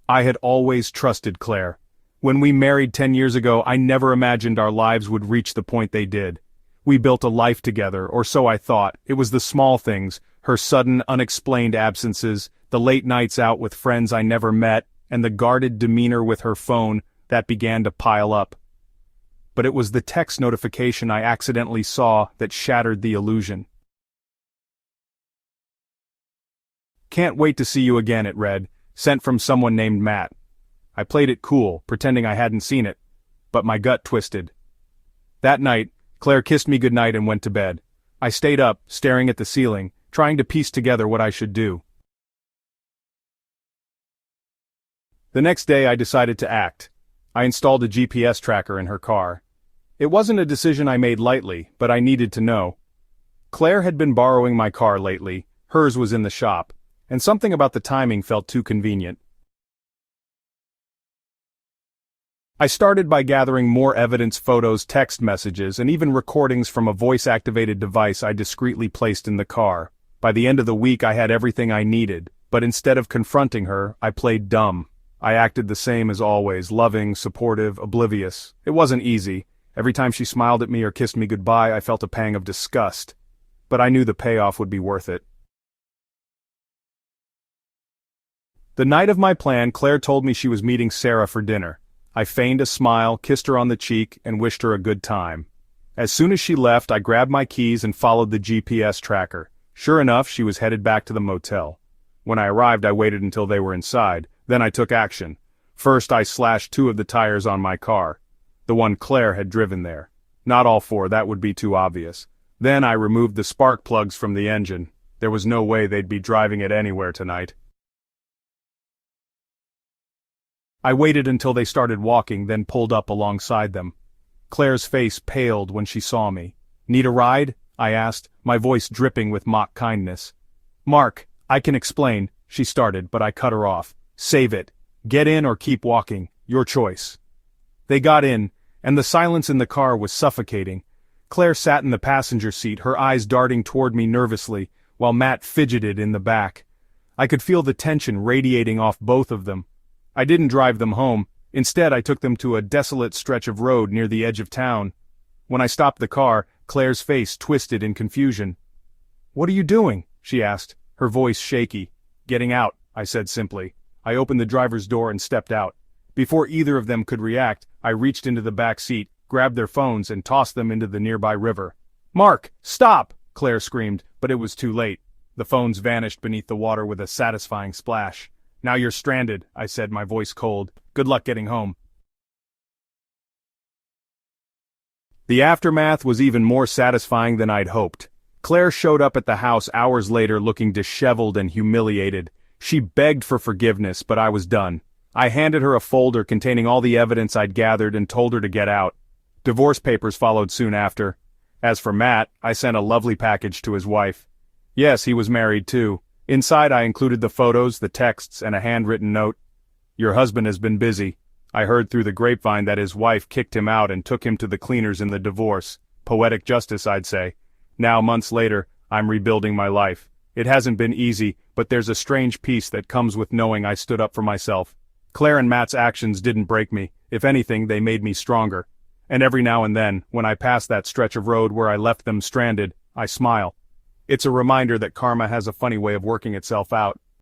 I had always trusted Claire. When we married 10 years ago, I never imagined our lives would reach the point they did. We built a life together, or so I thought. It was the small things, her sudden, unexplained absences, the late nights out with friends I never met, and the guarded demeanor with her phone, that began to pile up. But it was the text notification I accidentally saw that shattered the illusion. "Can't wait to see you again," it read, sent from someone named Matt. I played it cool, pretending I hadn't seen it, but my gut twisted. That night, Claire kissed me goodnight and went to bed. I stayed up, staring at the ceiling, trying to piece together what I should do. The next day I decided to act. I installed a GPS tracker in her car. It wasn't a decision I made lightly, but I needed to know. Claire had been borrowing my car lately, hers was in the shop, and something about the timing felt too convenient. I started by gathering more evidence, photos, text messages, and even recordings from a voice-activated device I discreetly placed in the car. By the end of the week I had everything I needed, but instead of confronting her, I played dumb. I acted the same as always, loving, supportive, oblivious. It wasn't easy. Every time she smiled at me or kissed me goodbye, I felt a pang of disgust. But I knew the payoff would be worth it. The night of my plan, Claire told me she was meeting Sarah for dinner. I feigned a smile, kissed her on the cheek, and wished her a good time. As soon as she left, I grabbed my keys and followed the GPS tracker. Sure enough, she was headed back to the motel. When I arrived, I waited until they were inside. Then I took action. First, I slashed 2 of the tires on my car. The one Claire had driven there. Not all 4, that would be too obvious. Then I removed the spark plugs from the engine. There was no way they'd be driving it anywhere tonight. I waited until they started walking, then pulled up alongside them. Claire's face paled when she saw me. "Need a ride?" I asked, my voice dripping with mock kindness. "Mark, I can explain," she started, but I cut her off. "Save it. Get in or keep walking. Your choice." They got in, and the silence in the car was suffocating. Claire sat in the passenger seat, her eyes darting toward me nervously, while Matt fidgeted in the back. I could feel the tension radiating off both of them. I didn't drive them home. Instead, I took them to a desolate stretch of road near the edge of town. When I stopped the car, Claire's face twisted in confusion. "What are you doing?" she asked, her voice shaky. "Getting out," I said simply. I opened the driver's door and stepped out. Before either of them could react, I reached into the back seat, grabbed their phones, and tossed them into the nearby river. "Mark, stop!" Claire screamed, but it was too late. The phones vanished beneath the water with a satisfying splash. "Now you're stranded," I said, my voice cold. "Good luck getting home." The aftermath was even more satisfying than I'd hoped. Claire showed up at the house hours later looking disheveled and humiliated. She begged for forgiveness, but I was done. I handed her a folder containing all the evidence I'd gathered and told her to get out. Divorce papers followed soon after. As for Matt, I sent a lovely package to his wife. Yes, he was married too. Inside I included the photos, the texts, and a handwritten note. "Your husband has been busy. I heard through the grapevine that his wife kicked him out and took him to the cleaners in the divorce. Poetic justice, I'd say. Now, months later, I'm rebuilding my life. It hasn't been easy, but there's a strange peace that comes with knowing I stood up for myself. Claire and Matt's actions didn't break me. If anything, they made me stronger. And every now and then, when I pass that stretch of road where I left them stranded, I smile. It's a reminder that karma has a funny way of working itself out.